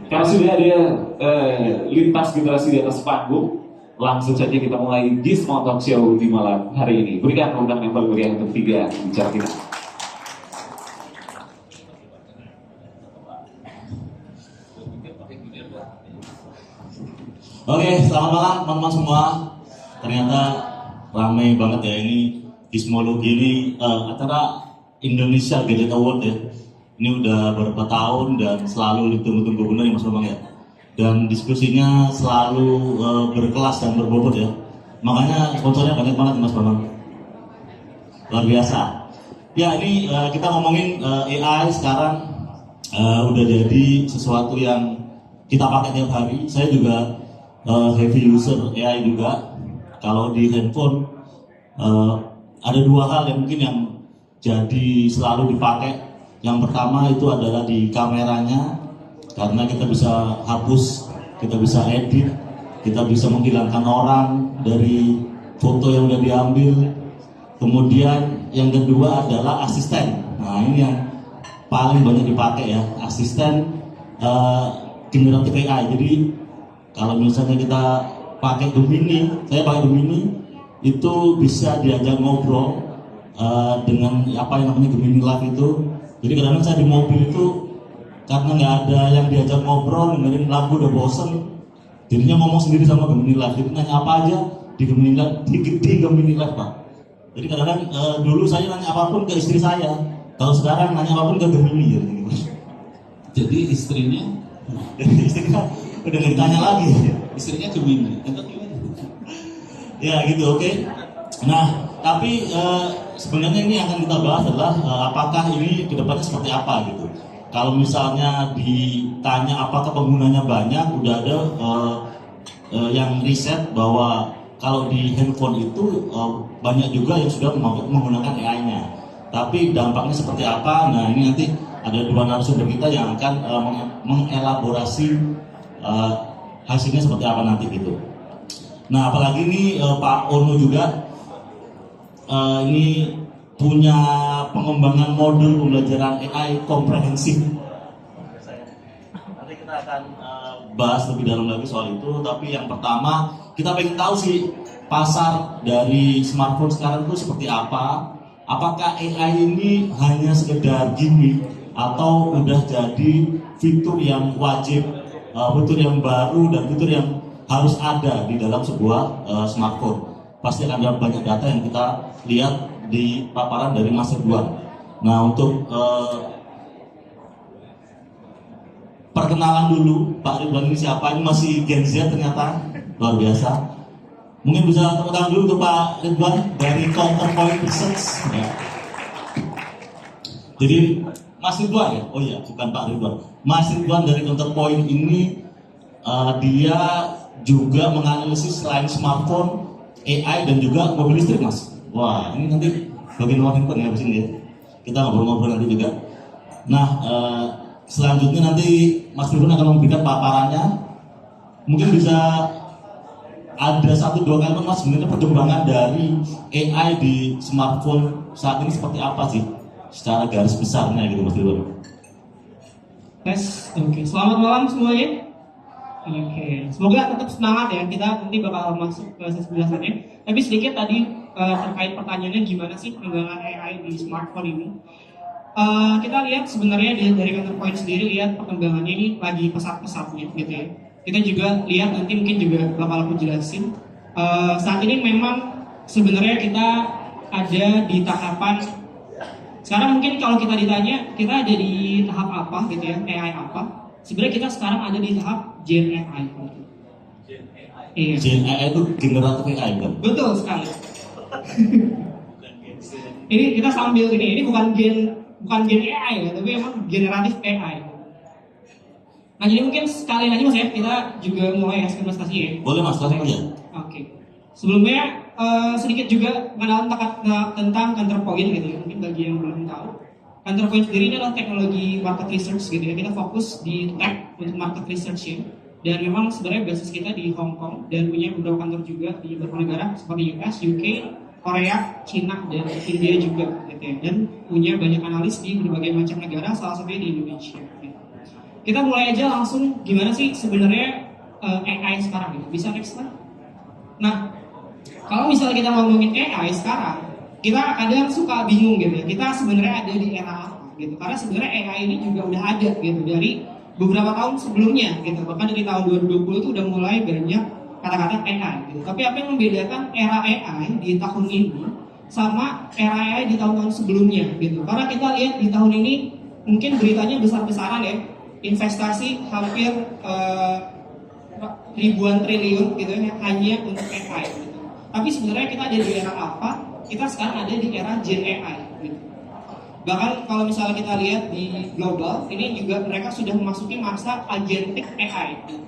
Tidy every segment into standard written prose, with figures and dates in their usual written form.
Karena sudah ada lintas generasi di atas panggung, langsung saja kita mulai Gizmo Talk Show di malam hari ini. Berikan tepuk tangan yang paling meriah untuk tiga bicara kita. Oke, selamat malam teman-teman semua. Ternyata ramai banget ya ini Gizmologi ini acara Indonesia Gadget Award ya. Ini udah beberapa tahun dan selalu ditunggu-tunggu benar ya Mas Bambang ya. Dan diskusinya selalu berkelas dan berbobot ya. Makanya sponsornya banyak banget Mas Bambang. Luar biasa. Ya ini kita ngomongin AI sekarang udah jadi sesuatu yang kita pakai tiap hari. Saya juga heavy user AI juga. Kalau di handphone ada dua hal yang mungkin yang jadi selalu dipakai. Yang pertama itu adalah di kameranya, karena kita bisa hapus, kita bisa edit, kita bisa menghilangkan orang dari foto yang udah diambil. Kemudian yang kedua adalah asisten. Nah ini yang paling banyak dipakai ya, asisten generatif AI. Jadi kalau misalnya kita pakai Gemini, saya pakai Gemini, itu bisa diajak ngobrol dengan apa yang namanya Gemini Live itu. Jadi kadang-kadang saya di mobil itu karena nggak ada yang diajak ngobrol, dengerin lagu udah bosen, jadinya ngomong sendiri sama Gemini Live. Jadi nanya apa aja di Gemini Live, di Gemini Live Pak. Jadi kadang-kadang dulu saya nanya apapun ke istri saya, kalau sekarang nanya apapun ke Gemini ya. Jadi istrinya udah nggak ditanya lagi. Istrinya Gemini. Ya gitu, oke. Nah, tapi sebenarnya ini akan kita bahas adalah apakah ini kedepannya seperti apa gitu. Kalau misalnya ditanya apakah penggunanya banyak, udah ada yang riset bahwa kalau di handphone itu banyak juga yang sudah menggunakan AI-nya. Tapi dampaknya seperti apa? Nah ini nanti ada dua narasumber kita yang akan mengelaborasi hasilnya seperti apa nanti gitu. Nah apalagi ini Pak Ono juga ini punya pengembangan modul pembelajaran AI komprehensif. Nanti kita akan bahas lebih dalam lagi soal itu. Tapi yang pertama kita pengen tahu sih pasar dari smartphone sekarang itu seperti apa. Apakah AI ini hanya sekedar gimmick atau udah jadi fitur yang wajib, fitur yang baru dan fitur yang harus ada di dalam sebuah smartphone. Pasti akan ada banyak data yang kita lihat di paparan dari Mas Ridwan. Nah untuk perkenalan dulu Pak Ridwan ini siapa? Ini masih Gen Z ternyata, luar biasa. Mungkin bisa tepuk tangan dulu untuk Pak Ridwan dari Counterpoint Research ya. Jadi Mas Ridwan ya? Oh iya, bukan Pak Ridwan. Mas Ridwan dari Counterpoint ini dia juga menganalisis selain smartphone, AI dan juga mobil listrik Mas. Wah ini nanti bagian handphone ya sini ya. Kita ngobrol-ngobrol nanti juga. Nah selanjutnya nanti Mas Ridwan akan memberikan paparannya. Mungkin bisa ada 1-2 kalimat Mas sebenarnya perkembangan dari AI di smartphone saat ini seperti apa sih? Secara garis besarnya gitu Mas Ridwan. Oke. Selamat malam semuanya. Oke, semoga tetap semangat ya. Kita nanti bakal masuk ke sesi penjelasannya. Tapi sedikit tadi terkait pertanyaannya gimana sih pengembangan AI di smartphone ini. Kita lihat sebenarnya dari Counterpoint sendiri lihat perkembangannya ini lagi pesat-pesatnya gitu ya. Kita juga lihat nanti mungkin juga bakal aku jelasin. Saat ini memang sebenarnya kita ada di tahapan. Sekarang mungkin kalau kita ditanya kita ada di tahap apa gitu ya, AI apa? Sebenarnya kita sekarang ada di tahap Gen AI. Gen AI. Iya. Gen AI itu generatif AI kan? Betul sekali. Ini kita sambil ini bukan gen AI ya, tapi emang generatif AI. Nah jadi mungkin sekali lagi Mas ya, kita juga mulai presentasi ya. Boleh Mas, langsung aja. Oke. Sebelumnya sedikit juga mengenal tentang Counterpoint gitu ya, mungkin bagi yang belum tahu. Counterpoint sendiri ini adalah teknologi market research gitu ya. Kita fokus di tech untuk market research ya. Dan memang sebenarnya basis kita di Hong Kong dan punya beberapa kantor juga di beberapa negara seperti US, UK, Korea, Cina, dan India juga gitu ya. Dan punya banyak analis di berbagai macam negara, salah satunya di Indonesia. Gitu. Kita mulai aja langsung gimana sih sebenarnya AI sekarang gitu. Bisa next slide? Nah, kalau misalnya kita ngomongin AI sekarang, kita kadang suka bingung gitu ya. Kita sebenarnya ada di era apa gitu. Karena sebenarnya AI ini juga udah ada gitu dari beberapa tahun sebelumnya gitu. Bahkan dari tahun 2020 itu udah mulai banyak kata-kata AI gitu. Tapi apa yang membedakan era AI di tahun ini sama era AI di tahun-tahun sebelumnya gitu. Karena kita lihat di tahun ini mungkin beritanya besar-besaran ya. Investasi hampir ribuan triliun gitu ya hanya untuk AI gitu. Tapi sebenarnya kita ada di era apa? Kita sekarang ada di era Gen AI gitu. Bahkan kalau misalnya kita lihat di global, ini juga mereka sudah memasuki masa agentic AI gitu.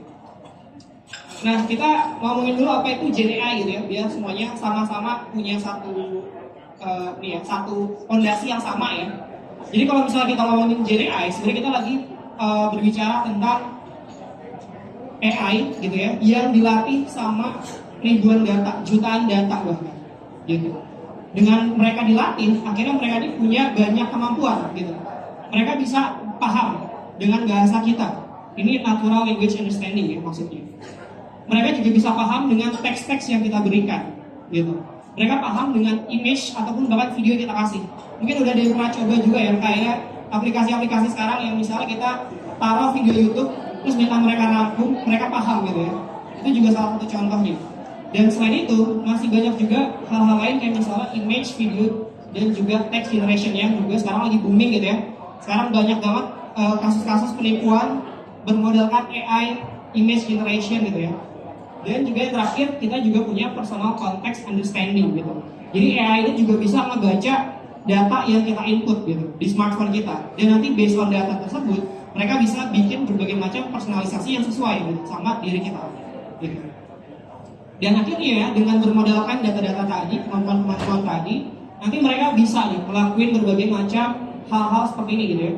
Nah, kita ngomongin dulu apa itu Gen AI gitu ya, biar semuanya sama-sama punya satu fondasi yang sama ya. Jadi kalau misalnya kita ngomongin Gen AI, sebenarnya kita lagi berbicara tentang AI gitu ya, yang dilatih sama ribuan data, jutaan data bahkan gitu. Dengan mereka dilatih, akhirnya mereka ini punya banyak kemampuan gitu. Mereka bisa paham dengan bahasa kita. Ini natural language understanding ya maksudnya. Mereka juga bisa paham dengan teks-teks yang kita berikan gitu. Mereka paham dengan image ataupun bahkan video yang kita kasih. Mungkin udah ada yang pernah coba juga ya, kayak aplikasi-aplikasi sekarang yang misalnya kita taruh video YouTube terus minta mereka rangkum, mereka paham gitu ya. Itu juga salah satu contohnya. Dan selain itu masih banyak juga hal-hal lain kayak misalnya image, video, dan juga text generation yang juga sekarang lagi booming gitu ya. Sekarang banyak banget kasus-kasus penipuan bermodalkan AI image generation gitu ya. Dan juga yang terakhir kita juga punya personal context understanding gitu. Jadi AI ini juga bisa ngebaca data yang kita input gitu di smartphone kita. Dan nanti based on data tersebut mereka bisa bikin berbagai macam personalisasi yang sesuai gitu, sama diri kita gitu. Dan akhirnya ya, dengan bermodalkan data-data tadi, kemampuan-kemampuan tadi, nanti mereka bisa nih ngelakuin berbagai macam hal-hal seperti ini gitu ya.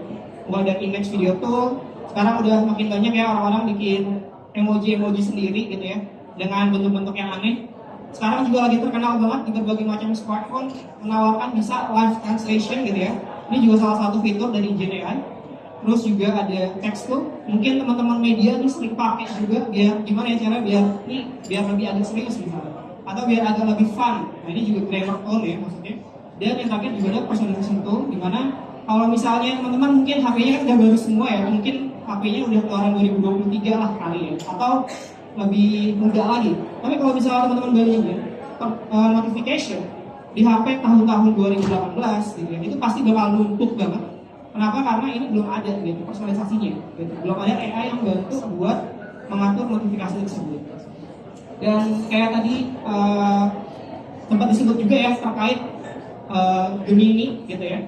Mulai dari image video tool, sekarang udah makin banyak ya orang-orang bikin emoji-emoji sendiri gitu ya, dengan bentuk-bentuk yang aneh. Sekarang juga lagi terkenal banget di berbagai macam smartphone menawarkan bisa live translation gitu ya. Ini juga salah satu fitur dari Gen AI. Terus juga ada text tuh, mungkin teman-teman media ini sering pakai juga biar gimana ya cara biar lebih agak serius misalnya, atau biar agak lebih fun. Nah ini juga grammar tone ya maksudnya. Dan yang terakhir juga ada personalization tool, dimana kalau misalnya teman-teman mungkin HP-nya kan udah baru semua ya, mungkin HP-nya udah keluaran 2023 lah kali ya, atau lebih muda lagi. Tapi kalau misalnya teman-teman bandingin notification di HP tahun-tahun 2018 gitu ya, itu pasti bakal numpuk banget. Kenapa? Karena ini belum ada gitu personalisasinya, gitu. Belum ada AI yang bantu buat mengatur notifikasi tersebut. Dan kayak tadi sempat disebut juga ya terkait Gemini gitu ya.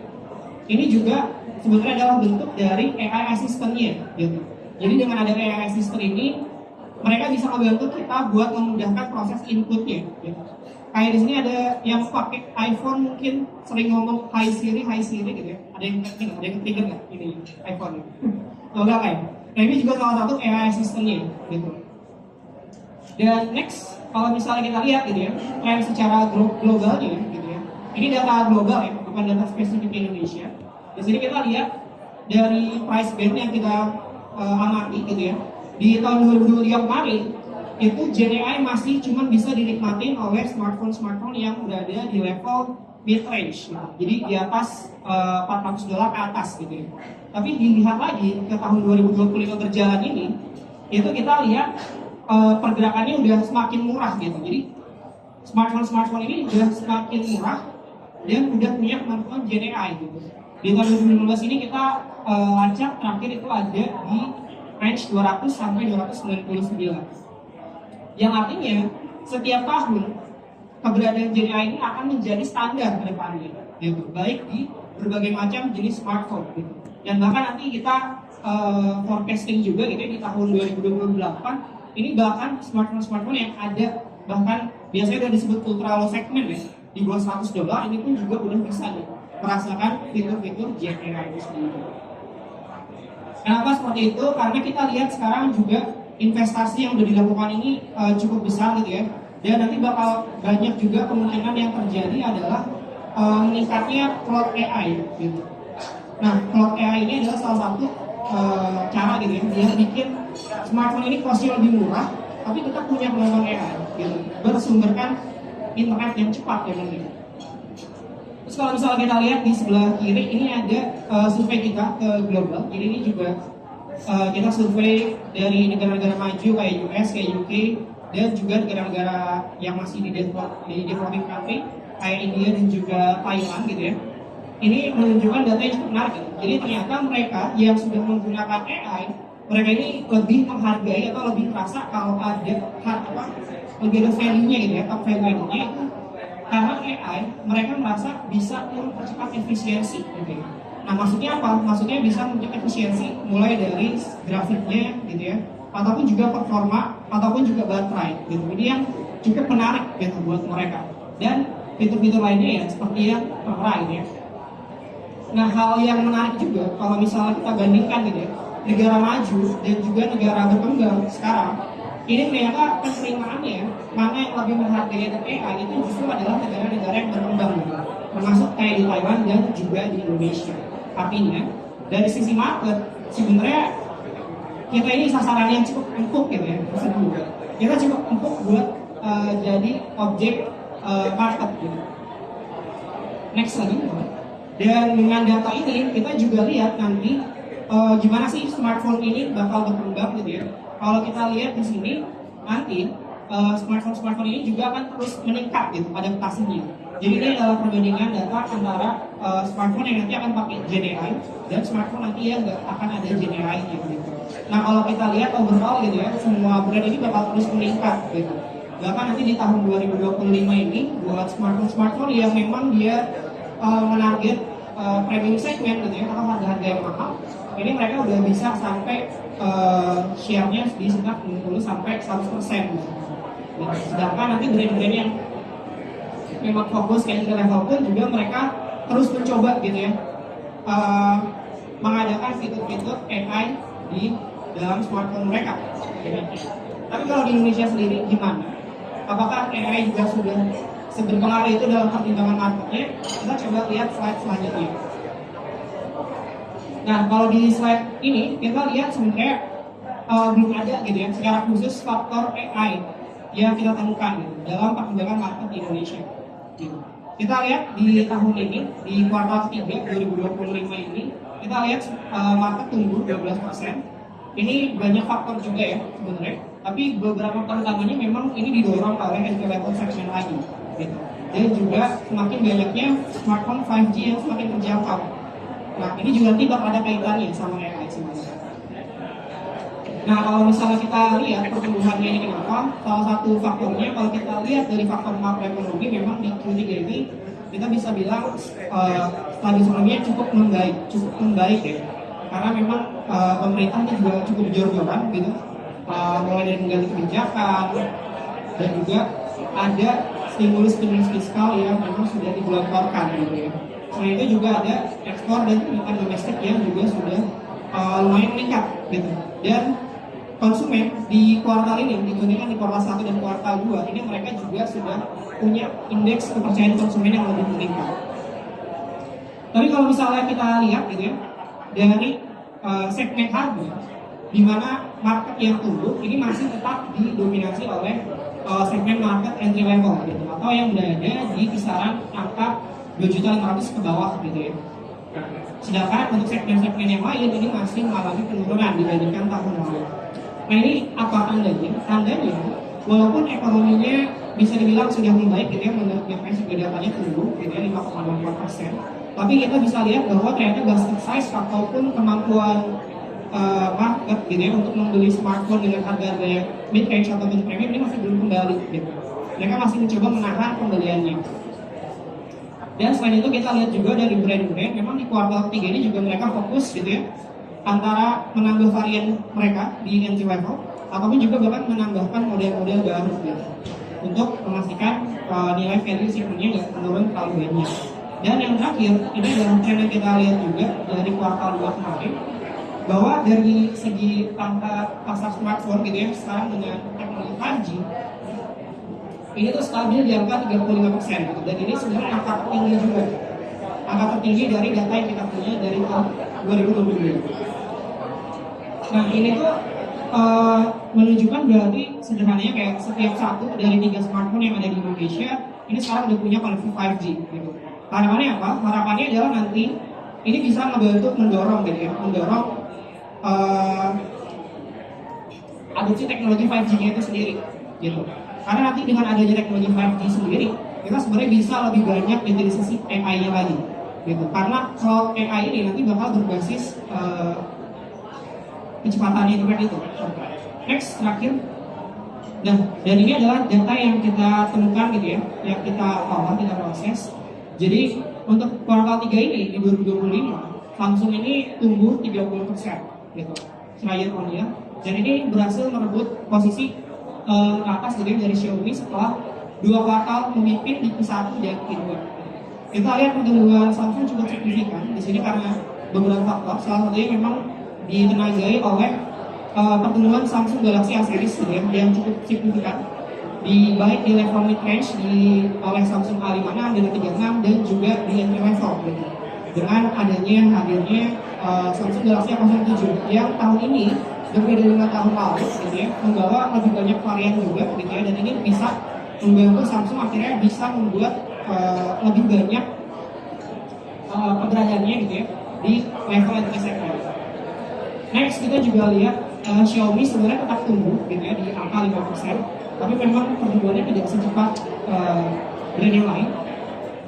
Ini juga sebenarnya adalah bentuk dari AI assistant-nya gitu. Jadi dengan ada AI assistant ini mereka bisa membantu kita buat memudahkan proses inputnya gitu. Kayak di sini ada yang pakai iPhone mungkin sering ngomong Hi Siri gitu ya. Ada yang trigger nggak ini iPhone? Enggak kan? Nah ini juga salah satu AI assistant-nya gitu. Dan next, kalau misalnya kita lihat gitu ya, tren secara globalnya gitu ya. Ini data global ya, bukan data spesifik Indonesia. Di sini kita lihat dari price band yang kita amati gitu ya. Di tahun 2023 kemarin itu Gen AI masih cuma bisa dinikmatin oleh smartphone yang berada di level mid range gitu. Jadi di atas $400 ke atas gitu ya. Tapi dilihat lagi ke tahun 2025 berjalan ini, itu kita lihat pergerakannya udah semakin murah gitu. Jadi smartphone ini udah semakin murah dan udah punya kemampuan Gen AI gitu. Di tahun 2015 ini kita lacak terakhir itu ada di range 200 sampai 299. Yang artinya setiap tahun keberadaan Gen AI ini akan menjadi standar ke depannya, gitu. Baik di berbagai macam jenis smartphone, gitu. Dan bahkan nanti kita forecasting juga gitu di tahun 2028 ini bahkan smartphone yang ada bahkan biasanya udah disebut ultra low segment ya, di bawah $100 ini pun juga udah bisa nih merasakan fitur-fitur Gen AI itu sendiri. Kenapa seperti itu? Karena kita lihat sekarang juga investasi yang sudah dilakukan ini cukup besar gitu ya. Dan nanti bakal banyak juga kemungkinan yang terjadi adalah meningkatnya cloud AI gitu. Nah, cloud AI ini adalah salah satu cara gitu ya, dia bikin smartphone ini costnya lebih murah, tapi tetap punya kemampuan AI gitu, bersumberkan internet yang cepat ya nanti. Terus kalau misalnya kita lihat di sebelah kiri ini ada survei kita ke global. Jadi ini juga kita survei dari negara-negara maju kayak US, kayak UK, dan juga negara-negara yang masih di developing country kayak India dan juga Thailand gitu ya. Ini menunjukkan data yang cukup menarik gitu. Jadi ternyata mereka yang sudah menggunakan AI, mereka ini lebih menghargai atau lebih merasa kalau ada lebih ada value-nya gitu ya, top value-nya itu karena AI mereka merasa bisa mempercepat efisiensi gitu ya. Nah maksudnya apa? Maksudnya bisa mempercepat efisiensi mulai dari grafiknya gitu ya, ataupun juga performa, ataupun juga baterai gitu. Ini yang cukup menarik gitu buat mereka. Dan fitur-fitur lainnya ya seperti yang tertera gitu ya. Nah hal yang menarik juga kalau misalnya kita bandingkan gitu ya, negara maju dan juga negara berkembang sekarang, ini ternyata penerimaannya mana yang lebih menghargai AI itu justru adalah negara-negara yang berkembang gitu. Termasuk kayak di Taiwan dan juga di Indonesia. Artinya dari sisi market sebenarnya kita ini sasaran yang cukup empuk gitu ya. Kita cukup empuk buat jadi objek market gitu. Next lagi. Dan dengan data ini kita juga lihat nanti gimana sih smartphone ini bakal berkembang gitu ya. Kalau kita lihat di sini nanti smartphone ini juga akan terus meningkat gitu adaptasinya. Jadi ini adalah perbandingan data antara smartphone yang nanti akan pakai Gen AI dan smartphone nanti yang nggak akan ada Gen AI gitu. Nah kalau kita lihat overall gitu ya, semua brand ini bakal terus meningkat gitu. Bahkan nanti di tahun 2025 ini buat smartphone yang memang dia menarget premium segment gitu ya, atau harga-harga yang mahal, ini mereka udah bisa sampai share-nya di sekitar 60 sampai 100%. Gitu. Sedangkan nanti brand-brand yang memang fokus kayak entry level pun juga mereka terus mencoba gitu ya mengadakan fitur-fitur AI di dalam smartphone mereka. Tapi kalau di Indonesia sendiri gimana? Apakah AI juga sudah seberpengaruh itu dalam pertimbangan marketnya? Kita coba lihat slide selanjutnya. Nah kalau di slide ini kita lihat sebenarnya belum ada gitu ya secara khusus faktor AI yang kita temukan gitu, dalam perkembangan market di Indonesia. Gitu. Kita lihat di tahun ini di kuartal 3 2025 ini kita lihat market tumbuh 12%. Ini banyak faktor juga ya sebenarnya. Tapi beberapa pertamanya memang ini didorong oleh entry level segment lagi. Gitu. Dan juga semakin banyaknya smartphone 5G yang semakin terjangkau. Nah ini juga tidak ada kaitannya sama AI sebenarnya. Nah kalau misalnya kita lihat pertumbuhannya ini kenapa, salah satu faktornya kalau kita lihat dari faktor makroekonomi memang di Q3 ini kita bisa bilang stabilitas ekonominya cukup membaik ya. Karena memang pemerintahnya juga cukup jor-joran gitu, mulai dari mengganti kebijakan dan juga ada stimulus fiskal yang memang sudah digelontorkan gitu ya. Selain itu juga ada ekspor dan permintaan domestik yang juga sudah lumayan meningkat gitu. Dan konsumen di kuartal ini dibandingkan di kuartal 1 dan kuartal 2 ini mereka juga sudah punya indeks kepercayaan konsumen yang lebih meningkat. Tapi kalau misalnya kita lihat gitu ya dari segmen harga di mana market yang tumbuh ini masih tetap didominasi oleh segmen market entry level gitu atau yang berada di kisaran angka 2.500.000 ke bawah gitu ya. Sedangkan untuk segmen-segmen yang lain ini masih mengalami penurunan dibandingkan tahun lalu. Nah ini apa tandanya? Tandanya walaupun ekonominya bisa dibilang sudah membaik gitu ya, menurut BPS juga datanya tumbuh gitu ya 5,24%. Tapi kita bisa lihat bahwa ternyata basket size ataupun kemampuan market gitu ya untuk membeli smartphone dengan harga-harga yang mid range ataupun premium ini masih belum kembali gitu. Mereka masih mencoba menahan pembeliannya. Dan selain itu kita lihat juga dari brand-brand memang di kuartal 3 ini juga mereka fokus gitu ya antara menambah varian mereka di entry level ataupun juga bahkan menambahkan model-model baru gitu untuk memastikan nilai value segmentnya nggak menurun terlalu banyak. Dan yang terakhir ini adalah tren yang kita lihat juga dari kuartal 2 kemarin bahwa dari segi angka pasar smartphone gitu ya sekarang dengan teknologi 5G ini tuh stabil di angka 35% gitu. Dan ini sebenarnya angka tertinggi juga, angka tertinggi dari data yang kita punya dari tahun 2022. Nah ini tuh menunjukkan berarti sederhananya kayak setiap satu dari 3 smartphone yang ada di Indonesia ini sekarang udah punya koneksi 5G gitu. Harapannya apa? Harapannya adalah nanti ini bisa membantu mendorong gitu ya, mendorong adopsi teknologi 5G-nya itu sendiri gitu. Karena nanti dengan adanya teknologi 5G sendiri, kita sebenarnya bisa lebih banyak utilisasi AI-nya lagi gitu. Karena kalau AI ini nanti bakal berbasis kecepatan internet itu. Next, terakhir. Nah, dan ini adalah data yang kita temukan gitu ya, yang kita olah, kita proses. Jadi untuk kuartal 3 ini di 2025, Samsung ini tumbuh 30% gitu, year on year. Dan ini berhasil merebut posisi atas gitu dari Xiaomi setelah 2 kuartal memimpin di Q1 dan Q2. Kita lihat pertumbuhan Samsung cukup signifikan di sini karena beberapa faktor. Salah satunya memang ditenagai oleh pertumbuhan Samsung Galaxy A series gitu ya, yang cukup signifikan di baik di level mid range oleh Samsung A56, A36 dan juga di entry level gitu. Dengan adanya hadirnya Samsung Galaxy A07 yang tahun ini berbeda dengan tahun lalu gitu ya, membawa lebih banyak varian juga gitu ya, dan ini bisa membantu Samsung akhirnya bisa membuat lebih banyak keberadaannya gitu ya di level entry segment. Next kita juga lihat Xiaomi sebenarnya tetap tumbuh gitu ya di angka 5%, tapi memang pertumbuhannya tidak secepat brand yang lain.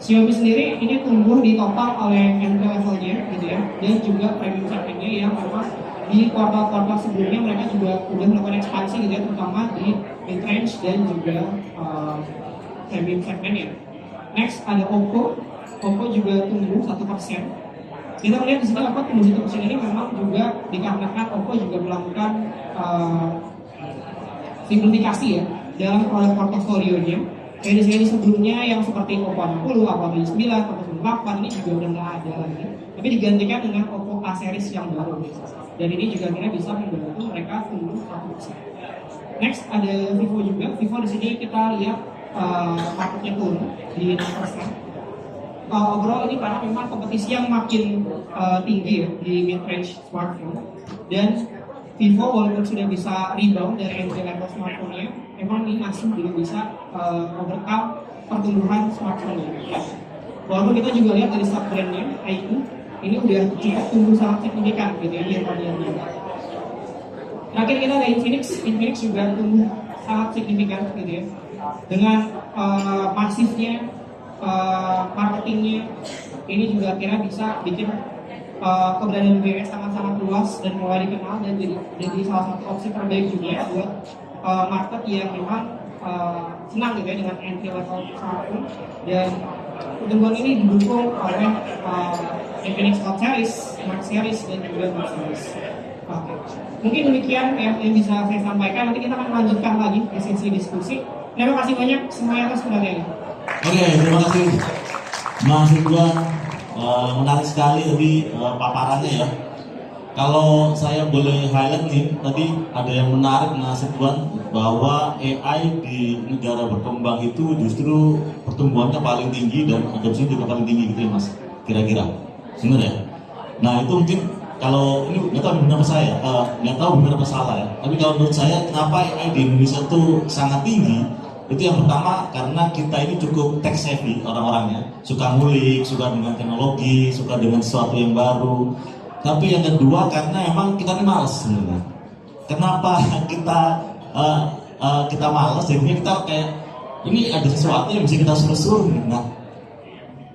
Xiaomi sendiri ini tumbuh di total oleh entry levelnya gitu ya, dan juga premium segmentnya yang memang di kuartal-kuartal sebelumnya mereka juga udah melakukan ekspansi gitu ya, terutama di mid range dan juga premium segmentnya. Next ada Oppo juga tumbuh 1%. Kita melihat di sini Oppo tumbuh 1% ini memang juga dikarenakan Oppo juga melakukan simplifikasi ya dalam produk portofolionya. Kayak di sini sebelumnya yang seperti Oppo A60, Oppo A79, Oppo A98 ini juga udah nggak ada lagi, tapi digantikan dengan Oppo A series yang baru. Dan ini juga akhirnya bisa membantu mereka tumbuh 1%. Next ada Vivo juga. Vivo di sini kita lihat marketnya turun di 6%. Overall ini karena memang kompetisi yang makin tinggi ya di mid-range smartphone, dan Vivo walaupun sudah bisa rebound dari entry level smartphone-nya, memang ini masih belum bisa overcome pertumbuhan smartphone-nya. Walaupun kita juga lihat dari sub-brand-nya, iQOO, ini udah cukup tumbuh sangat signifikan gitu ya year-on-year. Terakhir kita ada Infinix juga tumbuh sangat signifikan gitu ya, dengan masifnya marketingnya. Ini juga akhirnya bisa bikin keberadaan BWS sangat-sangat luas dan mulai dikenal dan jadi salah satu opsi terbaik juga buat market yang memang senang gitu ya dengan entry level smartphone. Dan pertumbuhan ini didukung oleh Infinix Hot Series, Max Series dan juga Note Series. Oke. Mungkin demikian yang bisa saya sampaikan. Nanti kita akan melanjutkan lagi di sesi diskusi. Terima kasih banyak semuanya atas perhatiannya. Oke, terima kasih Mas Ridwan. Menarik sekali tadi paparannya ya. Kalau saya boleh highlight nih, tadi ada yang menarik Mas Ridwan, bahwa AI di negara berkembang itu justru pertumbuhannya paling tinggi dan adopsinya juga paling tinggi gitu ya Mas, kira-kira. Benar ya? Nah itu mungkin kalau ini nggak tahu benar apa saya, nggak tahu benar apa salah ya. Tapi kalau menurut saya kenapa AI di Indonesia tuh sangat tinggi? Itu yang pertama karena kita ini cukup tech savvy orang-orangnya, suka ngulik, suka dengan teknologi, suka dengan sesuatu yang baru. Tapi yang kedua karena emang kita ini malas sebenarnya. Kenapa kita malas? Jadinya kita kayak ini ada sesuatu yang bisa kita suruh-suruh. Nah,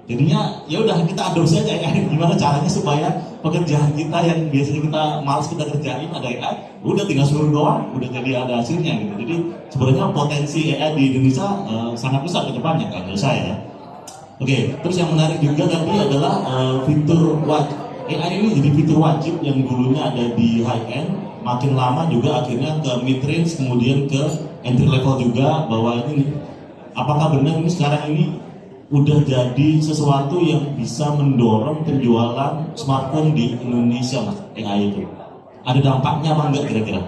jadinya ya udah kita adopsi aja ya. Gimana caranya supaya pekerjaan kita yang biasanya kita malas kita kerjain ada AI, udah tinggal suruh doang, udah jadi ada hasilnya gitu. Jadi sebenarnya potensi AI di Indonesia sangat besar ke depannya kalau menurut saya. Oke, terus yang menarik juga tadi adalah fitur wajib. AI ini jadi fitur wajib yang dulunya ada di high end, makin lama juga akhirnya ke mid range, kemudian ke entry level juga. Bahwa ini apakah benar ini sekarang ini udah jadi sesuatu yang bisa mendorong penjualan smartphone di Indonesia Mas, AI itu? Ada dampaknya apa enggak kira-kira?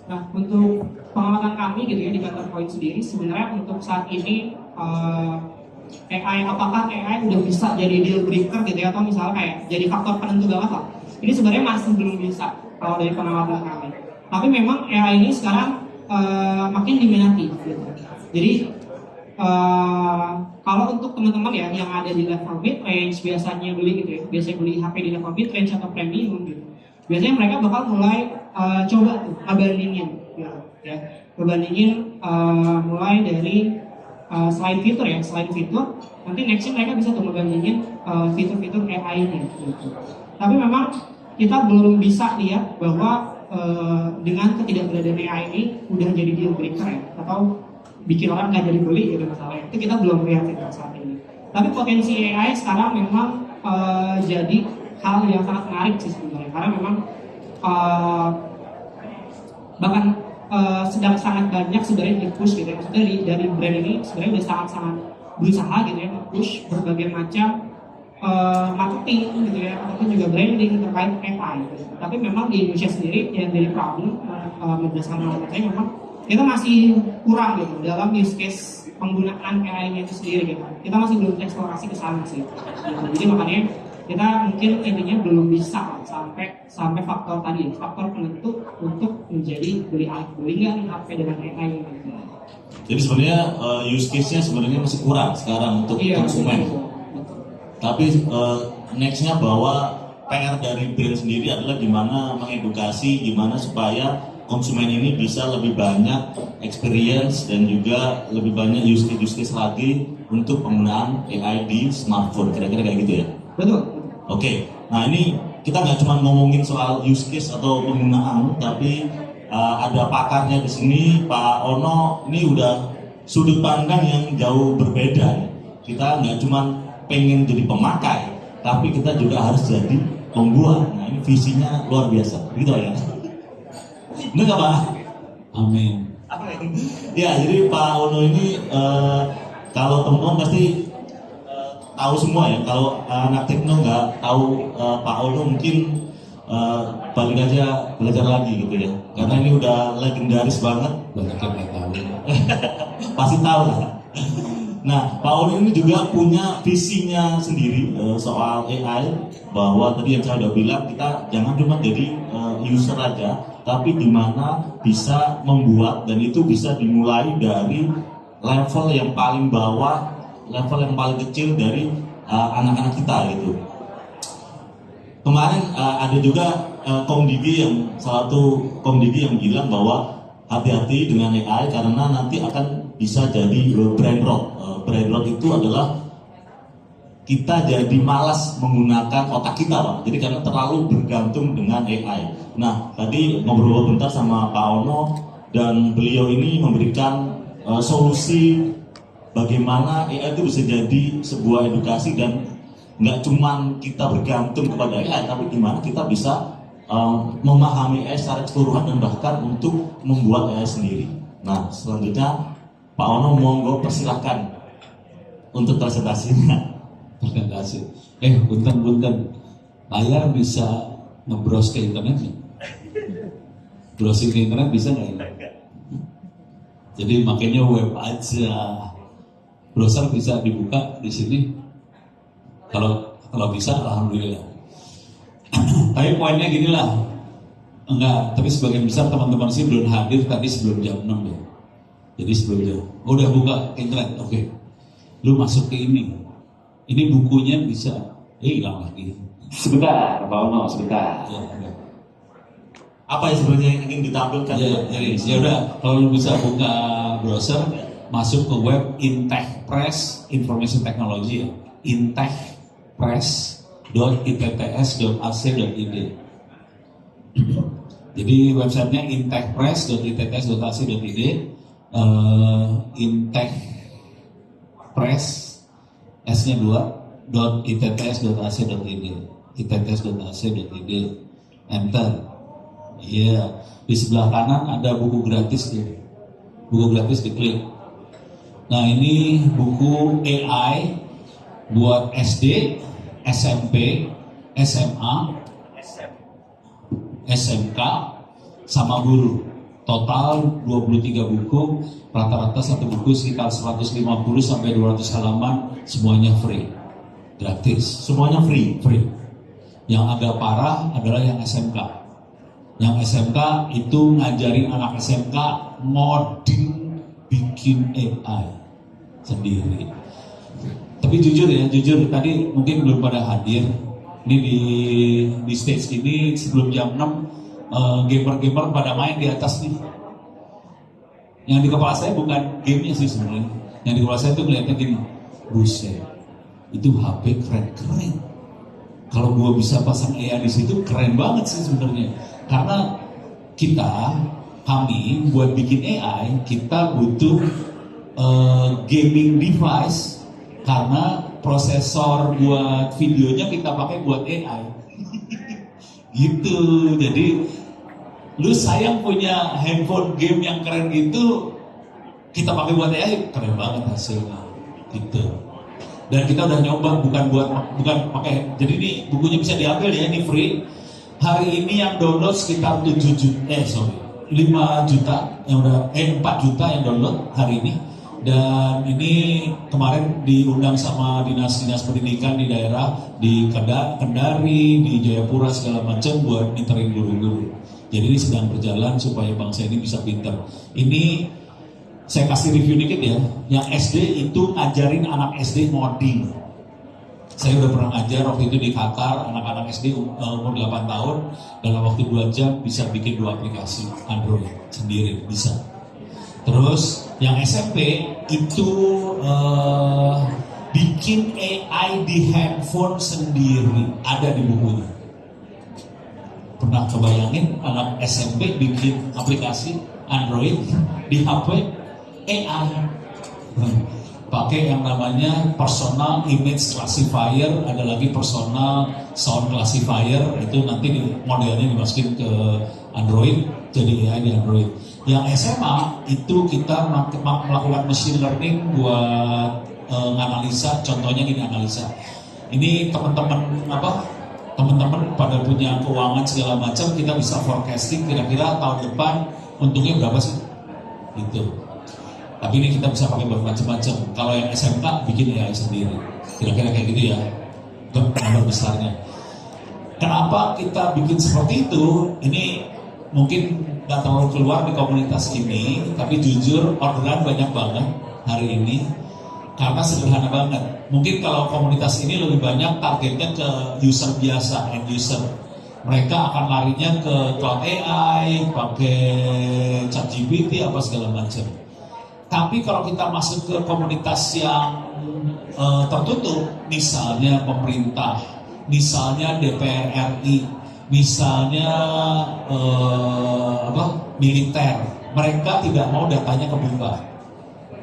Nah, untuk pengamatan kami gitu ya di kantor Point sendiri, sebenarnya untuk saat ini apakah AI udah bisa jadi deal breaker gitu ya, atau misalnya kayak jadi faktor penentu banget lah. Ini sebenarnya masih belum bisa kalau dari pengamatan kami. Tapi memang AI ini sekarang makin diminati gitu. Jadi kalau untuk teman-teman ya yang ada di level mid range biasanya beli gitu ya, biasanya beli HP di level mid range atau premium gitu. Biasanya mereka bakal mulai coba tuh ngebandingin gitu, ya. Ngebandingin mulai dari selain fitur ya, selain fitur nanti nextnya mereka bisa tuh ngebandingin fitur-fitur AI-nya gitu. Tapi memang kita belum bisa lihat bahwa dengan ketidakberadaan AI ini udah jadi deal breaker ya, atau bikin orang nggak jadi beli gitu misalnya, itu kita belum lihat itu saat ini. Tapi potensi AI sekarang memang jadi hal yang sangat menarik sih sebenarnya, karena memang bahkan sedang sangat banyak sebenarnya di-push gitu ya, maksudnya dari brand ini sebenarnya udah sangat-sangat berusaha gitu ya, push berbagai macam marketing gitu ya, ataupun juga branding terkait AI gitu. Tapi memang di Indonesia sendiri yang dari problem berdasarkan pengalaman saya memang kita masih kurang gitu dalam use case penggunaan AI-nya itu sendiri gitu. Kita masih belum eksplorasi ke sana sih. Gitu. Jadi makanya kita mungkin intinya belum bisa sampai faktor tadi, faktor penentu untuk menjadi beli nggak nih HP dengan AI gitu. Jadi sebenarnya use case-nya sebenarnya masih kurang sekarang untuk konsumen. Betul. Tapi next-nya bahwa PR dari brand sendiri adalah gimana mengedukasi, gimana supaya konsumen ini bisa lebih banyak experience dan juga lebih banyak use case lagi untuk penggunaan AI di smartphone. Kira-kira kayak gitu ya? Betul. Oke, nah ini kita nggak cuma ngomongin soal use case atau penggunaan, tapi ada pakarnya di sini, Pak Ono. Ini udah sudut pandang yang jauh berbeda. Kita nggak cuma pengen jadi pemakai, tapi kita juga harus jadi pembuat. Nah ini visinya luar biasa, gitu ya. Bener nggak Pak? Amin. Ya, jadi Pak Ono ini kalau teman-teman pasti tahu semua ya. Kalau anak tekno nggak tahu Pak Ono mungkin balik aja belajar lagi gitu ya. Karena ini udah legendaris banget. Banyak yang nggak tahu. Pasti tahu lah. Nah, Pak Ono ini juga punya visinya sendiri soal AI, bahwa tadi yang saya udah bilang, kita jangan cuma jadi user aja, tapi gimana bisa membuat, dan itu bisa dimulai dari level yang paling bawah, level yang paling kecil dari anak-anak kita gitu. Kemarin ada juga Komdigi salah satu Komdigi yang bilang bahwa hati-hati dengan AI karena nanti akan bisa jadi brain rot. Brain rot itu adalah kita jadi malas menggunakan otak kita, Pak. Jadi karena terlalu bergantung dengan AI. Nah, tadi ngobrol bentar sama Pak Ono dan beliau ini memberikan solusi bagaimana AI itu bisa jadi sebuah edukasi dan nggak cuma kita bergantung kepada AI, tapi gimana kita bisa memahami AI secara keseluruhan dan bahkan untuk membuat AI sendiri. Nah, selanjutnya Pak Ono monggo persilahkan untuk presentasinya. Presentasi. Punten. Saya bisa nge-browse ke internet nih. Browsing ke internet bisa nggak ya? Jadi makanya web aja. Browser bisa dibuka di sini. Kalau bisa, alhamdulillah. Tapi poinnya gini lah. Enggak, tapi sebagian besar teman-teman sih belum hadir tadi sebelum jam 6 ya. Jadi sebelum jam, udah buka internet, oke. Lu masuk ke ini. Ini bukunya bisa, hilang lagi. Sebentar, Pak Ono, sebentar. Ya, udah. Apa yang sebenarnya yang ingin ditampilkan? Ya udah, kalau lu bisa buka browser, masuk ke web Intech Press Information Technology ya. intechpress.itts.ac.id. Jadi websitenya intechpress.itts.ac.id. Intech Press S-nya 2 .itts.ac.id. itts.ac.id. Enter. Iya, di sebelah kanan ada buku gratis tuh. Buku gratis diklik. Nah, ini buku AI buat SD, SMP, SMA, SMK, sama guru. Total 23 buku, rata-rata satu buku sekitar 150 sampai 200 halaman, semuanya free. Gratis. Semuanya free. Yang agak parah adalah yang SMK. Yang SMK itu ngajarin anak SMK ngoding bikin AI sendiri. Tapi jujur ya, jujur tadi mungkin belum pada hadir. Ini di stage ini sebelum jam 6 gamer-gamer pada main di atas nih. Yang di kepala saya bukan gamenya sih sebenarnya. Yang di kepala saya tuh melihatnya gini, buset, itu HP keren-keren. Kalau gua bisa pasang AI di situ keren banget sih sebenarnya. Karena kami buat bikin AI kita butuh gaming device karena prosesor buat videonya kita pakai buat AI. Gitu. Jadi lu sayang punya handphone game yang keren gitu, kita pakai buat AI, keren banget hasilnya. Gitu. Dan kita udah nyoba bukan pakai. Jadi ini bukunya bisa diambil ya, ini free. Hari ini yang download sekitar 5 juta yang udah 4 juta yang download hari ini. Dan ini kemarin diundang sama dinas-dinas pendidikan di daerah, di Kendari, di Jayapura segala macam buat nginterin guru-guru. Jadi ini sedang berjalan supaya bangsa ini bisa pintar. Ini saya kasih review dikit ya. Yang SD itu ngajarin anak SD ngoding. Saya udah pernah ngajar waktu itu di Qatar, anak-anak SD umur 8 tahun dalam waktu 2 jam bisa bikin 2 aplikasi Android sendiri, bisa. Terus yang SMP itu bikin AI di handphone sendiri, ada di bukunya. Pernah kebayangin anak SMP bikin aplikasi Android di HP AI? Pakai yang namanya personal image classifier, ada lagi personal sound classifier, itu nanti modelnya dimasukin ke Android, jadi AI di Android. Yang SMA itu kita melakukan machine learning buat nganalisa, contohnya gini analisa. Ini teman-teman pada punya keuangan segala macam, kita bisa forecasting kira-kira tahun depan untungnya berapa sih? Gitu. Tapi ini kita bisa pakai buat macam-macam. Kalau yang SMK bikin AI sendiri, kira-kira kayak gitu ya. Itu nomor besarnya. Kenapa kita bikin seperti itu? Ini mungkin nggak terlalu keluar di komunitas ini, tapi jujur orderan banyak banget hari ini karena sederhana banget. Mungkin kalau komunitas ini lebih banyak targetnya ke user biasa, end user. Mereka akan larinya ke cloud AI, pakai ChatGPT apa segala macam. Tapi kalau kita masuk ke komunitas yang tertutup, misalnya pemerintah, misalnya DPR RI, misalnya militer, mereka tidak mau datanya kebuka,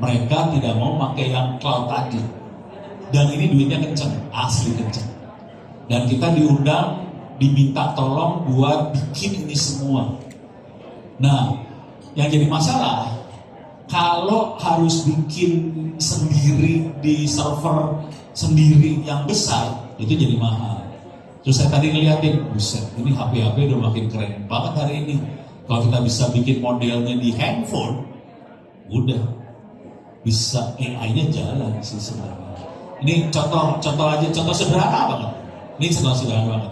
mereka tidak mau pakai yang cloud tadi, dan ini duitnya kenceng, asli kenceng, dan kita diundang, diminta tolong buat bikin ini semua. Nah, yang jadi masalah kalau harus bikin sendiri di server sendiri yang besar, itu jadi mahal. Terus saya tadi ngeliatin, buset, ini HP-HP udah makin keren banget hari ini. Kalau kita bisa bikin modelnya di handphone, udah bisa AI-nya jalan sih sebenarnya. Ini contoh sederhana banget. Ini contoh sederhana banget.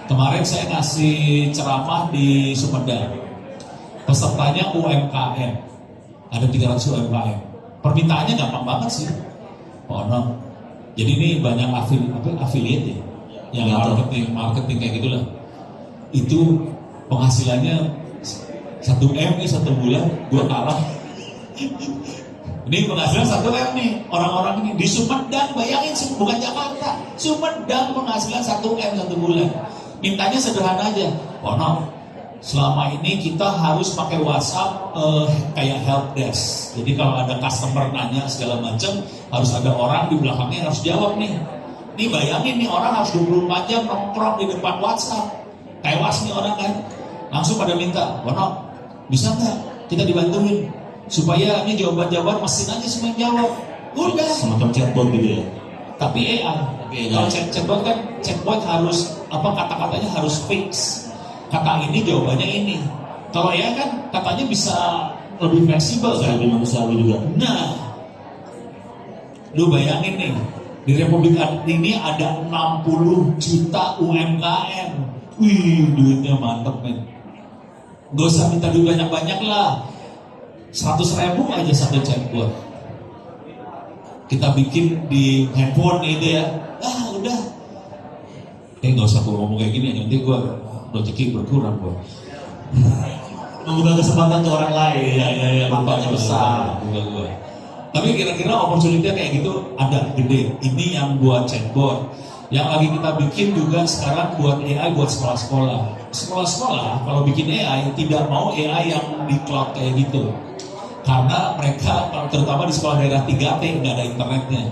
Kemarin saya ngasih ceramah di Sumedang. Pesertanya UMKM. Ada 300 UMKM. Permintaannya gampang banget sih. No. Jadi ini banyak affiliate ya. Yang marketing kayak gitulah. Itu penghasilannya 1M nih 1 bulan, gua kalah. Ini penghasilan 1M nih, orang-orang ini di Sumedang, bayangin bukan Jakarta. Sumedang penghasilan 1M 1 bulan. Mintanya sederhana aja. No. Selama ini kita harus pakai WhatsApp kayak help desk. Jadi kalau ada customer nanya segala macam, harus ada orang di belakangnya yang harus jawab nih. Nih bayangin nih orang harus 24 jam nongkrong di depan WhatsApp. Tewas nih orang kan. Langsung pada minta, Wono, bisa nggak kita dibantuin supaya ini jawaban-jawaban mesin aja semua yang jawab. Udah. Semacam chatbot gitu ya. Tapi AI. Kalau chatbot kan harus kata-katanya harus fix. Kata ini jawabannya ini. Kalau AI kan katanya bisa lebih fleksibel kan. Lebih manusiawi juga. Nah, lu bayangin nih, Di Republik ini ada 60 juta UMKM. Wih, duitnya mantep men. Gak usah minta duit banyak-banyak lah. 100.000 aja satu chatbot. Kita bikin di handphone gitu ya. Udah. Gak usah gue ngomong kayak gini, nanti gue rezeki berkurang gue. Membuka kesempatan ke orang lain. Ya, Manfaatnya besar. Gua. Tapi kira-kira opportunity kayak gitu ada gede. Ini yang buat chatbot. Yang lagi kita bikin juga sekarang buat AI buat sekolah-sekolah. Sekolah-sekolah kalau bikin AI tidak mau AI yang di cloud kayak gitu. Karena mereka terutama di sekolah daerah 3T nggak ada internetnya.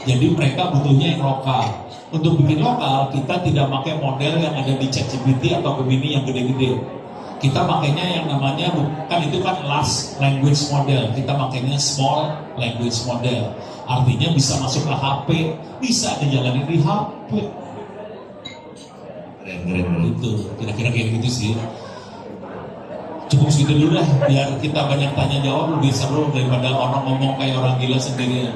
Jadi mereka butuhnya yang lokal. Untuk bikin lokal kita tidak pakai model yang ada di ChatGPT atau Gemini yang gede-gede. Kita makainya yang namanya bukan itu kan large language model, kita makainya small language model. Artinya bisa masuk ke HP, bisa dijalani di HP. Keren. Itu kira-kira kayak gitu sih. Cukup segitu dulu dah, biar kita banyak tanya jawab lebih seru daripada orang ngomong kayak orang gila sendirian.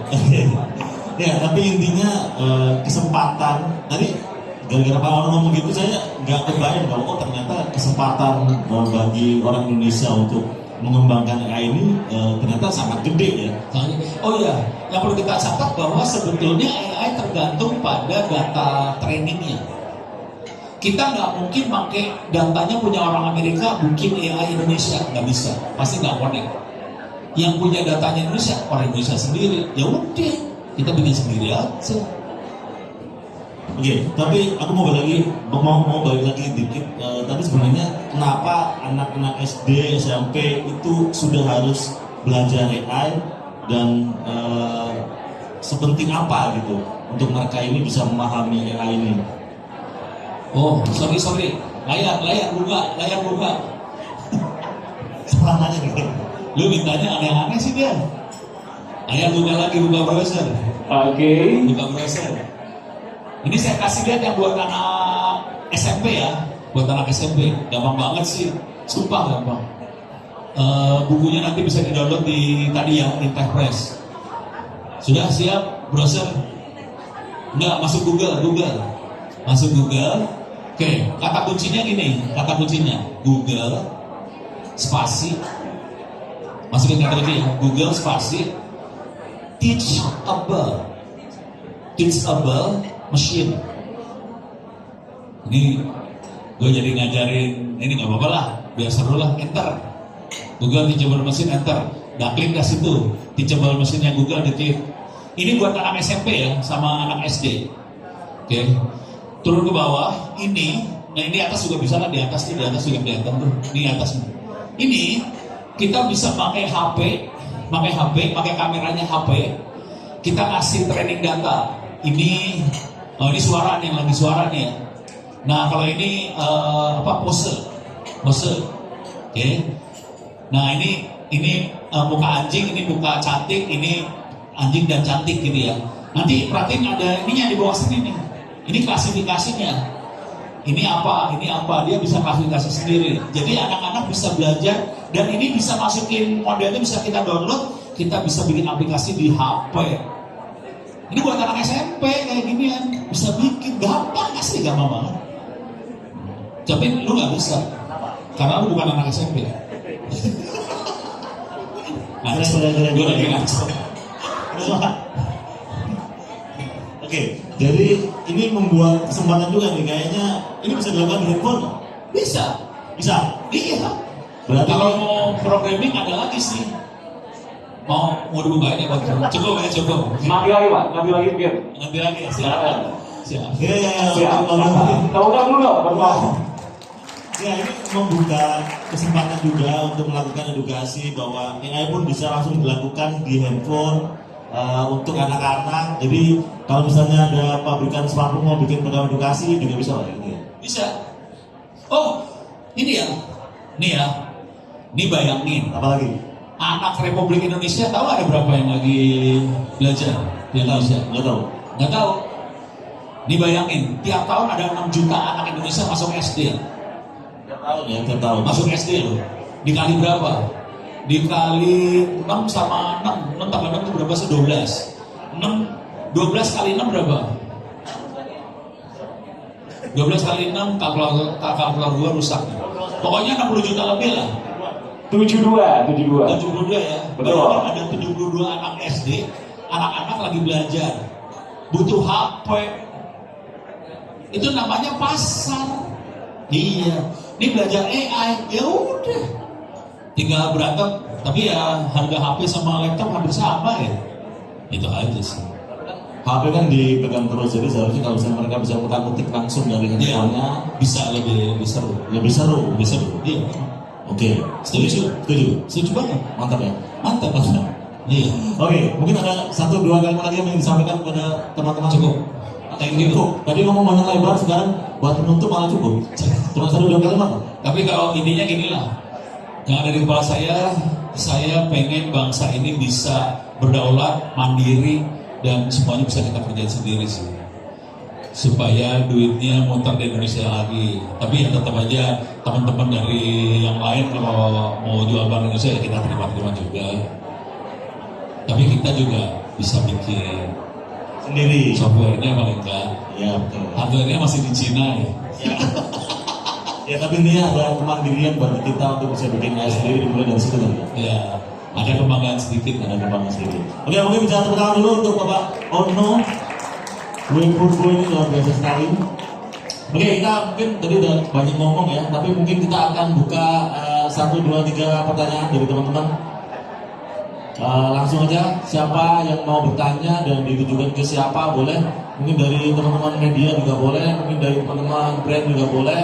Ya, tapi intinya kesempatan tadi gara-gara Pak Ono ngomong gitu saya nggak kebayang kalau ternyata kesempatan bagi orang Indonesia untuk mengembangkan AI ini ternyata sangat gede ya. Oh iya, yang perlu kita catat bahwa sebetulnya AI tergantung pada data trainingnya. Kita nggak mungkin pakai datanya punya orang Amerika bikin AI Indonesia, nggak bisa, pasti nggak connect. Yang punya datanya Indonesia orang Indonesia sendiri, ya udah kita bikin sendiri aja. Oke, tapi aku mau balik lagi dikit. Tapi sebenarnya kenapa anak-anak SD, SMP itu sudah harus belajar AI dan sepenting apa gitu untuk mereka ini bisa memahami AI ini? Oh, sorry, layar buka. Salah aja nih. Lu mintanya aneh-aneh sih dia. Buka browser. Oke. Buka browser. Ini saya kasih lihat yang buat anak SMP ya, buat anak SMP, gampang banget sih, sumpah gampang. Bukunya nanti bisa di-download di tadi ya, di TechPress. Sudah siap browser? Enggak, masuk Google. Masuk Google. Oke, kata kuncinya gini, Google spasi. Masukin kata kunci ya, Google spasi teachable machine. Ini gue jadi ngajarin, ini nggak apa-apa lah, biar seru lah. Enter, Google teachable machine, enter. Udah klik ke situ, teachable machine-nya Google, diklik. Ini buat anak SMP ya, sama anak SD. Oke, turun ke bawah. Ini, nah ini atas juga bisa lah, di atas juga kelihatan tuh. Ini atas. Ini kita bisa pakai HP, pakai kameranya HP. Kita kasih training data. Ini suara nih, lagi suara nih ya. Nah kalau ini pose. Oke. Nah ini muka anjing, ini muka cantik, ini anjing dan cantik gitu ya. Nanti perhatiin ada ininya di bawah sini nih. Ini klasifikasinya. Ini apa, dia bisa klasifikasi sendiri. Jadi anak-anak bisa belajar dan ini bisa masukin modelnya, bisa kita download, kita bisa bikin aplikasi di HP. Ini buat anak SMP kayak ginian, bisa bikin gampang, asli gampang banget. Tapi lu nggak bisa, karena lu bukan anak SMP. Gue lagi ngaco. Oke, jadi ini membuat kesempatan juga nih, kayaknya ini bisa dilakukan di handphone. Bisa. Iya. Berarti kalau mau programming ada lagi sih. Mau dibukain ya Pak? Cukup. Nanti lagi biar. Nanti lagi ya, siap. Ya. Tahu kan dulu dong, Ya, ini membuka kesempatan juga untuk melakukan edukasi bahwa AI pun bisa langsung dilakukan di handphone untuk anak-anak. Jadi kalau misalnya ada pabrikan smartphone mau bikin program edukasi juga bisa lah gitu ya. Bisa. Oh, ini ya. Ini bayangin. Apalagi? Anak Republik Indonesia tahu ada berapa yang lagi belajar di Indonesia? Nggak tahu. Ini bayangin, tiap tahun ada 6 juta anak Indonesia masuk SD. Tiap tahun. Masuk SD loh. Dikali berapa? Dikali 6 sama 6 tambah 6 itu berapa sih? 12. 6 12 kali 6 berapa? 12 kali 6 kalkulator gua rusak. Pokoknya 60 juta lebih lah. 72. 72 ya. Betul. Bayangin ada 72 anak SD, anak-anak lagi belajar, butuh HP. Itu namanya pasar. Iya. Ini belajar AI, ya udah. Tinggal berantem, tapi ya harga HP sama laptop hampir sama ya. Itu aja sih. HP kan dipegang terus, jadi seharusnya kalau misalnya mereka bisa mutak-mutik langsung dari handphonenya, Bisa lebih seru. lebih seru. Lebih seru. Iya. Oke, Setuju? setuju. Setuju banget. Mantap ya. Mantap, mantap. Iya. Oke, mungkin ada 1-2 kalimat lagi yang ingin disampaikan kepada teman-teman. Cukup. Thank you. Cukup. Tadi ngomong banyak lebar, sekarang buat penutup malah cukup. Cuma 1-2 kalimat. Tapi kalau intinya gini lah, yang ada di kepala saya pengen bangsa ini bisa berdaulat, mandiri, dan semuanya bisa kita kerjain sendiri sih. Supaya duitnya muter di Indonesia lagi. Tapi ya tetap aja teman-teman dari yang lain kalau mau jual barang Indonesia ya kita terima-terima juga. Tapi kita juga bisa bikin Sendiri. software-nya paling enggak. Ya betul. Hardware-nya masih di Cina ya. Ya tapi intinya ada kemandirian bagi kita untuk bisa bikin AI sendiri, dimulai dari situ kan. Ya, ada kebanggaan sedikit kan. Ada kebanggaan sendiri. Oke, mungkin bicara tepuk tangan dulu untuk Bapak Ono. Purbo ini luar biasa sekali. Oke, kita mungkin tadi udah banyak ngomong ya, tapi mungkin kita akan buka 1, 2, 3 pertanyaan dari teman-teman. Langsung aja, siapa yang mau bertanya dan ditujukan ke siapa boleh. Mungkin dari teman-teman media juga boleh, mungkin dari teman-teman brand juga boleh.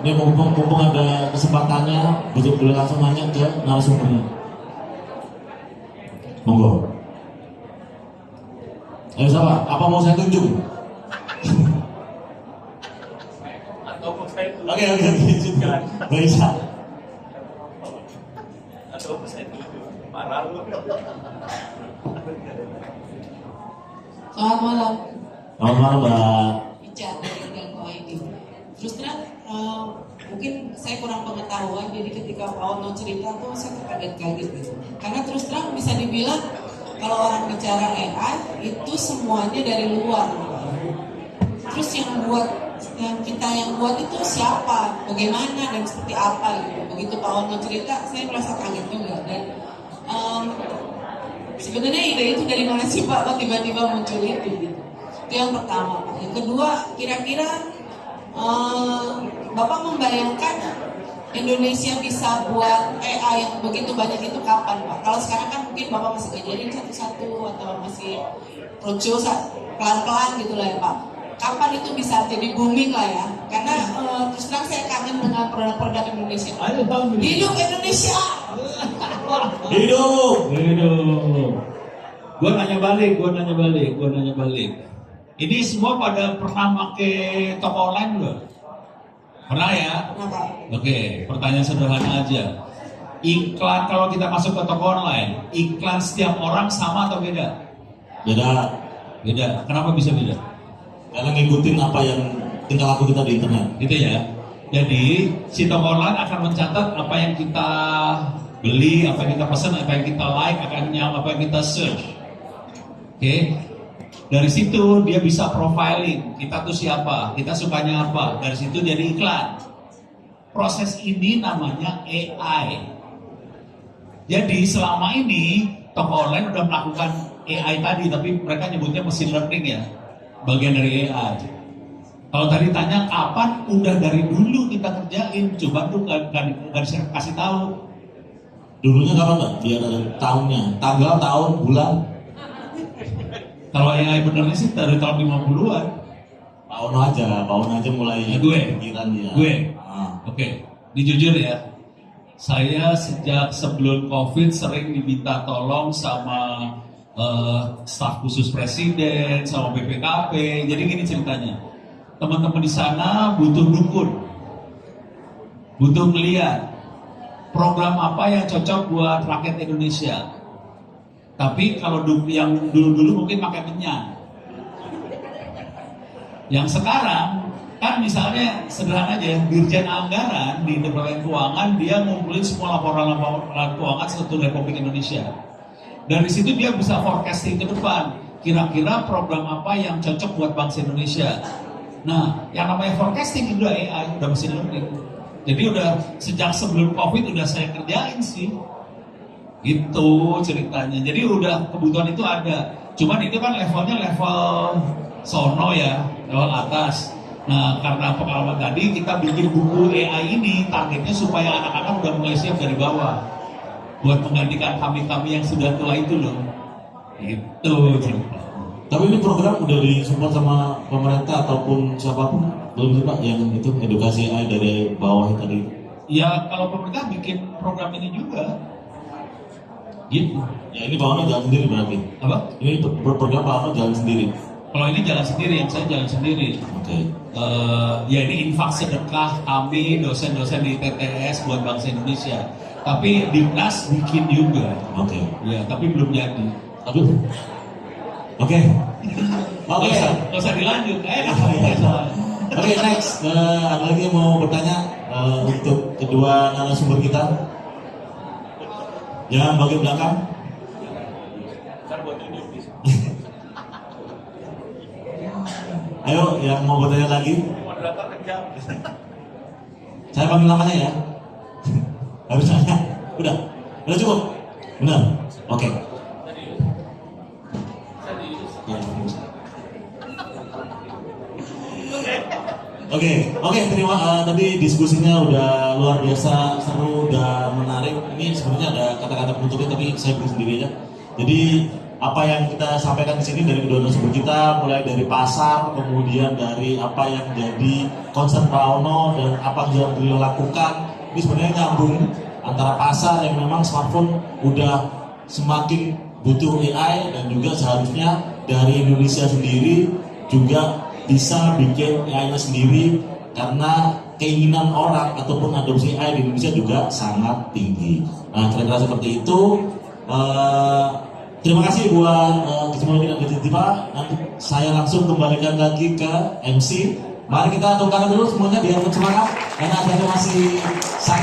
Ini mumpung ada kesempatannya, boleh langsung nanya ke narasumbernya. Monggo. Ayo siapa? Apa mau saya tunjuk? Oke, tunjukkan. Bisa. Selamat malam, Selamat malam, Mbak. Ica dari Ganggu ID. Terus terang, mungkin saya kurang pengetahuan, jadi ketika Pak Ono cerita tuh saya terkaget-kaget gitu. Karena terus terang bisa dibilang kalau orang bicara AI itu semuanya dari luar. Terus yang kita yang buat itu siapa, bagaimana dan seperti apa gitu. Begitu Pak Ono cerita, saya merasa kaget juga dan sebenarnya ide itu dari mana sih Pak? Kok tiba-tiba muncul itu gitu. Itu yang pertama Pak. Yang kedua, kira-kira Bapak membayangkan Indonesia bisa buat AI yang begitu banyak itu kapan Pak? Kalau sekarang kan mungkin Bapak masih ngajarin satu-satu atau masih roadshow pelan-pelan gitu lah ya Pak. Kapan itu bisa jadi booming lah ya? Karena terus terang saya kangen dengan produk-produk Indonesia. Hidup Indonesia! Hidup. Gua nanya balik. Ini semua pada pernah pakai toko online belum? Pernah ya? Kenapa? Oke, pertanyaan sederhana aja. Iklan kalau kita masuk ke toko online, iklan setiap orang sama atau beda? Beda. Beda. Kenapa bisa beda? Karena ngikutin apa yang tingkah laku kita di internet. Gitu ya. Jadi si toko online akan mencatat apa yang kita beli, apa yang kita pesan, apa yang kita like, apa yang kita search. Oke. Dari situ dia bisa profiling kita tuh siapa, kita sukanya apa. Dari situ jadi iklan. Proses ini namanya AI. Jadi selama ini toko online udah melakukan AI tadi, tapi mereka nyebutnya machine learning ya, bagian dari AI. Kalau tadi tanya kapan, udah dari dulu kita kerjain. Coba tuh nggak bisa kasih tahu. Dulunya kapan Mbak? Biar ada tahunnya, tanggal, tahun, bulan. Kalau AI benernya sih dari tahun 50-an. Pak Ono aja mulai Gue. pikiran dia. Gue. Ah. Oke, ini jujur ya. Saya sejak sebelum COVID sering diminta tolong sama staf khusus presiden, sama BPKP. Jadi gini ceritanya. Teman-teman di sana butuh dukun. Butuh melihat program apa yang cocok buat rakyat Indonesia. Tapi kalau yang dulu-dulu mungkin pakai menyan. Yang sekarang kan misalnya sederhana aja, Dirjen Anggaran di Departemen Keuangan dia ngumpulin semua laporan keuangan seluruh Republik Indonesia. Dari situ dia bisa forecasting ke depan. kira-kira program apa yang cocok buat bangsa Indonesia. Nah, yang namanya forecasting itu udah AI, udah mesin learning. Jadi udah sejak sebelum COVID udah saya kerjain sih. Gitu ceritanya. Jadi udah kebutuhan itu ada. Cuman itu kan levelnya level sono ya, level atas. Nah, karena pengalaman tadi kita bikin buku AI ini targetnya supaya anak-anak udah mulai siap dari bawah buat menggantikan kami-kami yang sudah tua itu loh. Itu cerita. Tapi ini program udah disupport sama pemerintah ataupun siapapun belum sih Pak yang itu edukasi AI dari bawah tadi? Ya kalau pemerintah bikin program ini juga. Gitu. Ya ini Pak Ono jalan sendiri berarti. Apa? Ini program Pak Ono jalan sendiri. Kalau ini jalan sendiri, yang saya jalan sendiri. Oke. Ya ini infak sedekah kami dosen-dosen di TTS buat bangsa Indonesia. Tapi Dinas bikin juga. Oke. Ya tapi belum jadi. Aduh. Oke. Oke. Nggak usah dilanjut. Oke, next. Ada lagi yang mau bertanya untuk kedua narasumber kita? Jangan bagian belakang. Ayo, yang mau bertanya lagi? Saya panggil namanya ya. Harus nanya. Udah cukup. Benar. Oke. Oke, terima. Tadi diskusinya udah luar biasa seru, udah menarik. Ini sebenarnya ada kata-kata penutupnya, tapi saya beri sendiri aja. Jadi apa yang kita sampaikan di sini dari kedua narasumber kita, mulai dari pasar, kemudian dari apa yang jadi concern Pak Ono dan apa yang beliau lakukan, ini sebenarnya nyambung antara pasar yang memang smartphone udah semakin butuh AI dan juga seharusnya dari Indonesia sendiri juga bisa bikin AI-nya sendiri karena keinginan orang ataupun adopsi AI di Indonesia juga sangat tinggi. Nah, kira-kira seperti itu. Terima kasih buat Kismologi dan Kejitiva. Nanti saya langsung kembalikan lagi ke MC. Mari kita tepuk tangan dulu semuanya biar bersemangat karena saya masih sangat